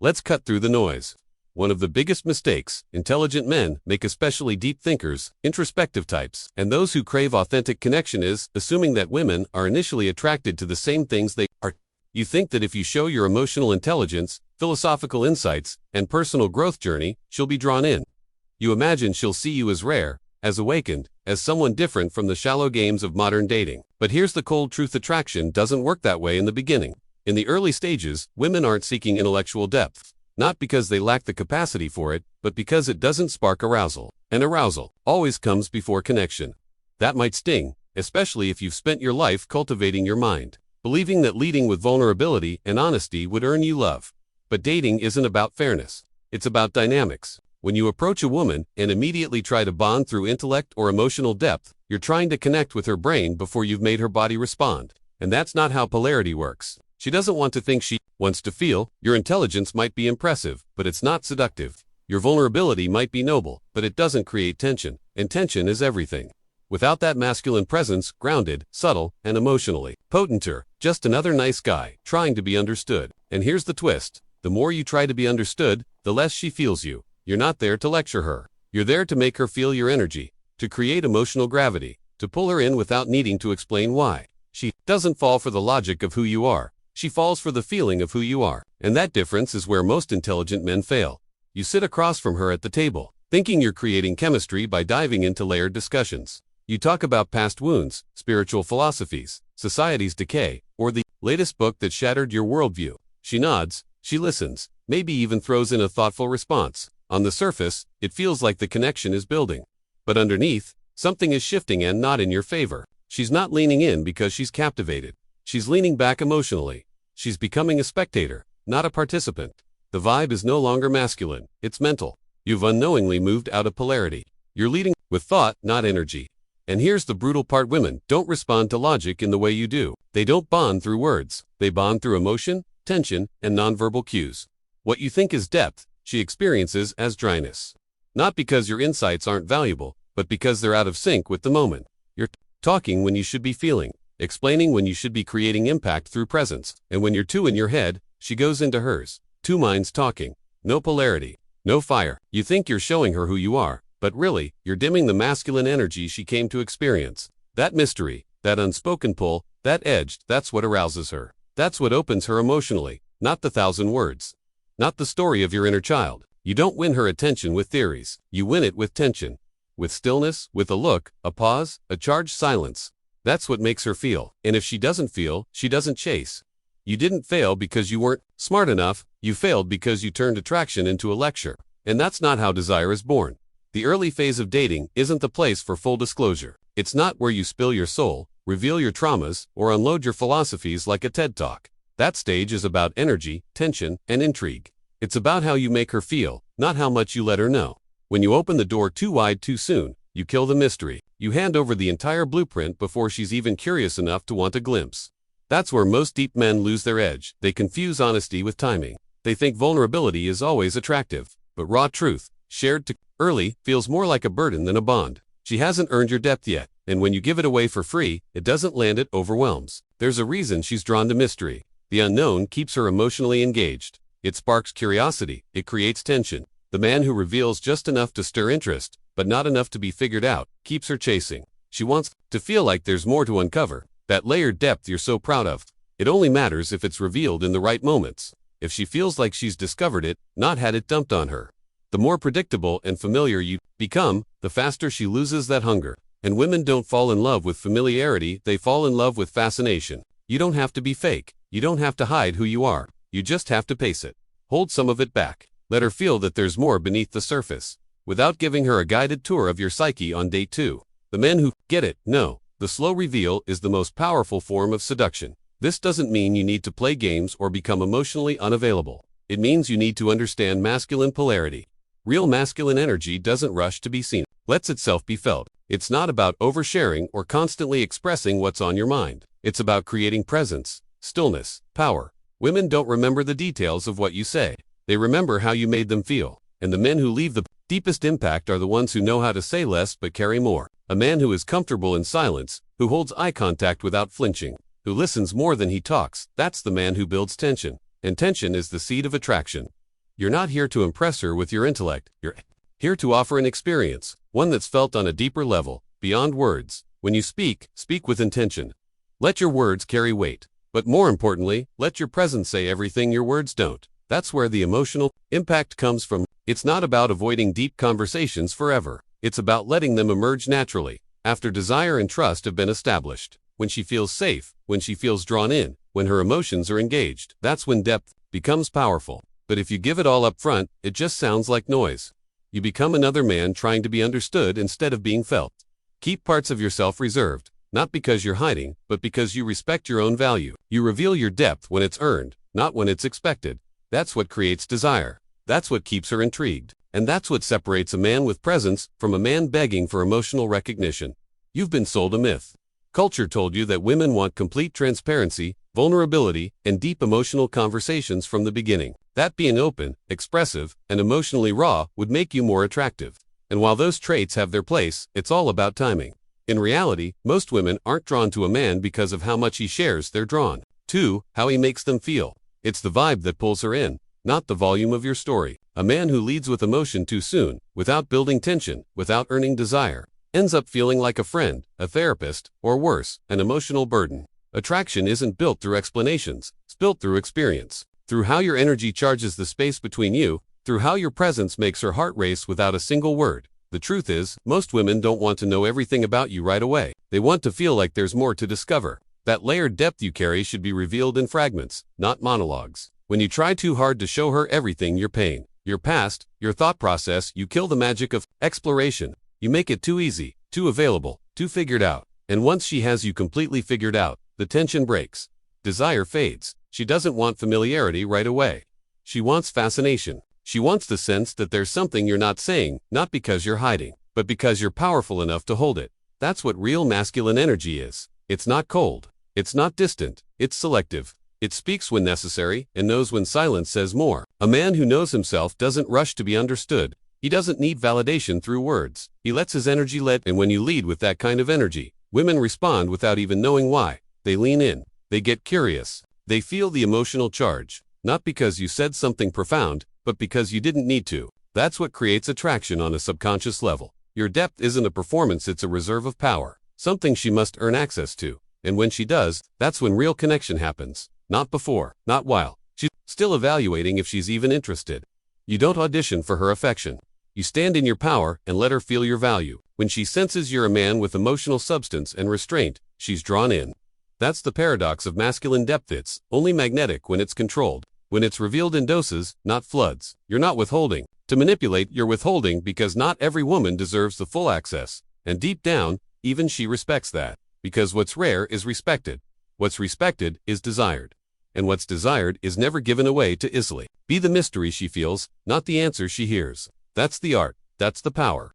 Let's cut through the noise. One of the biggest mistakes intelligent men make, especially deep thinkers, introspective types, and those who crave authentic connection, is assuming that women are initially attracted to the same things they are. You think that if you show your emotional intelligence, philosophical insights, and personal growth journey, she'll be drawn in. You imagine she'll see you as rare, as awakened, as someone different from the shallow games of modern dating. But here's the cold truth: attraction doesn't work that way in the beginning. In the early stages, women aren't seeking intellectual depth. Not because they lack the capacity for it, but because it doesn't spark arousal. And arousal always comes before connection. That might sting, especially if you've spent your life cultivating your mind, believing that leading with vulnerability and honesty would earn you love. But dating isn't about fairness. It's about dynamics. When you approach a woman and immediately try to bond through intellect or emotional depth, you're trying to connect with her brain before you've made her body respond. And that's not how polarity works. She doesn't want to think, she wants to feel. Your intelligence might be impressive, but it's not seductive. Your vulnerability might be noble, but it doesn't create tension. And tension is everything. Without that masculine presence, grounded, subtle, and emotionally potenter, just another nice guy trying to be understood. And here's the twist. The more you try to be understood, the less she feels you. You're not there to lecture her. You're there to make her feel your energy, to create emotional gravity, to pull her in without needing to explain why. She doesn't fall for the logic of who you are. She falls for the feeling of who you are. And that difference is where most intelligent men fail. You sit across from her at the table, thinking you're creating chemistry by diving into layered discussions. You talk about past wounds, spiritual philosophies, society's decay, or the latest book that shattered your worldview. She nods, she listens, maybe even throws in a thoughtful response. On the surface, it feels like the connection is building. But underneath, something is shifting, and not in your favor. She's not leaning in because she's captivated. She's leaning back emotionally. She's becoming a spectator, not a participant. The vibe is no longer masculine, it's mental. You've unknowingly moved out of polarity. You're leading with thought, not energy. And here's the brutal part: women don't respond to logic in the way you do. They don't bond through words. They bond through emotion, tension, and nonverbal cues. What you think is depth, she experiences as dryness. Not because your insights aren't valuable, but because they're out of sync with the moment. You're talking when you should be feeling, explaining when you should be creating impact through presence. And when you're too in your head, she goes into hers. Two minds talking. No polarity. No fire. You think you're showing her who you are, but really, you're dimming the masculine energy she came to experience. That mystery, that unspoken pull, that edge, that's what arouses her. That's what opens her emotionally, not the 1,000 words. Not the story of your inner child. You don't win her attention with theories. You win it with tension. With stillness, with a look, a pause, a charged silence. That's what makes her feel. And if she doesn't feel, she doesn't chase. You didn't fail because you weren't smart enough. You failed because you turned attraction into a lecture. And that's not how desire is born. The early phase of dating isn't the place for full disclosure. It's not where you spill your soul, reveal your traumas, or unload your philosophies like a TED Talk. That stage is about energy, tension, and intrigue. It's about how you make her feel, not how much you let her know. When you open the door too wide too soon, you kill the mystery. You hand over the entire blueprint before she's even curious enough to want a glimpse. That's where most deep men lose their edge. They confuse honesty with timing. They think vulnerability is always attractive, but raw truth, shared too early, feels more like a burden than a bond. She hasn't earned your depth yet, and when you give it away for free, it doesn't land, it overwhelms. There's a reason she's drawn to mystery. The unknown keeps her emotionally engaged. It sparks curiosity. It creates tension. The man who reveals just enough to stir interest, but not enough to be figured out, keeps her chasing. She wants to feel like there's more to uncover. That layered depth you're so proud of. It only matters if it's revealed in the right moments. If she feels like she's discovered it, not had it dumped on her. The more predictable and familiar you become, the faster she loses that hunger. And women don't fall in love with familiarity, they fall in love with fascination. You don't have to be fake. You don't have to hide who you are. You just have to pace it. Hold some of it back. Let her feel that there's more beneath the surface. Without giving her a guided tour of your psyche on date 2. The men who get it know. The slow reveal is the most powerful form of seduction. This doesn't mean you need to play games or become emotionally unavailable. It means you need to understand masculine polarity. Real masculine energy doesn't rush to be seen. Lets itself be felt. It's not about oversharing or constantly expressing what's on your mind. It's about creating presence, stillness, power. Women don't remember the details of what you say. They remember how you made them feel. And the men who leave the deepest impact are the ones who know how to say less but carry more. A man who is comfortable in silence, who holds eye contact without flinching, who listens more than he talks, that's the man who builds tension. And tension is the seed of attraction. You're not here to impress her with your intellect. You're here to offer an experience, one that's felt on a deeper level, beyond words. When you speak, speak with intention. Let your words carry weight. But more importantly, let your presence say everything your words don't. That's where the emotional impact comes from. It's not about avoiding deep conversations forever. It's about letting them emerge naturally, after desire and trust have been established. When she feels safe, when she feels drawn in, when her emotions are engaged, that's when depth becomes powerful. But if you give it all up front, it just sounds like noise. You become another man trying to be understood instead of being felt. Keep parts of yourself reserved, not because you're hiding, but because you respect your own value. You reveal your depth when it's earned, not when it's expected. That's what creates desire. That's what keeps her intrigued. And that's what separates a man with presence from a man begging for emotional recognition. You've been sold a myth. Culture told you that women want complete transparency, vulnerability, and deep emotional conversations from the beginning. That being open, expressive, and emotionally raw would make you more attractive. And while those traits have their place, it's all about timing. In reality, most women aren't drawn to a man because of how much he shares, they're drawn to how he makes them feel. It's the vibe that pulls her in, not the volume of your story. A man who leads with emotion too soon, without building tension, without earning desire, ends up feeling like a friend, a therapist, or worse, an emotional burden. Attraction isn't built through explanations, it's built through experience. Through how your energy charges the space between you, through how your presence makes her heart race without a single word. The truth is, most women don't want to know everything about you right away. They want to feel like there's more to discover. That layered depth you carry should be revealed in fragments, not monologues. When you try too hard to show her everything, your pain, your past, your thought process, you kill the magic of exploration. You make it too easy, too available, too figured out. And once she has you completely figured out, the tension breaks. Desire fades. She doesn't want familiarity right away. She wants fascination. She wants the sense that there's something you're not saying, not because you're hiding, but because you're powerful enough to hold it. That's what real masculine energy is. It's not cold. It's not distant. It's selective. It speaks when necessary and knows when silence says more. A man who knows himself doesn't rush to be understood. He doesn't need validation through words. He lets his energy lead, and when you lead with that kind of energy, women respond without even knowing why. They lean in. They get curious. They feel the emotional charge, not because you said something profound, but because you didn't need to. That's what creates attraction on a subconscious level. Your depth isn't a performance, it's a reserve of power, something she must earn access to. And when she does, that's when real connection happens. Not before, not while. She's still evaluating if she's even interested. You don't audition for her affection. You stand in your power and let her feel your value. When she senses you're a man with emotional substance and restraint, she's drawn in. That's the paradox of masculine depth. It's only magnetic when it's controlled. When it's revealed in doses, not floods. You're not withholding. To manipulate, you're withholding because not every woman deserves the full access. And deep down, even she respects that. Because what's rare is respected. What's respected is desired. And what's desired is never given away too easily. Be the mystery she feels, not the answer she hears. That's the art. That's the power.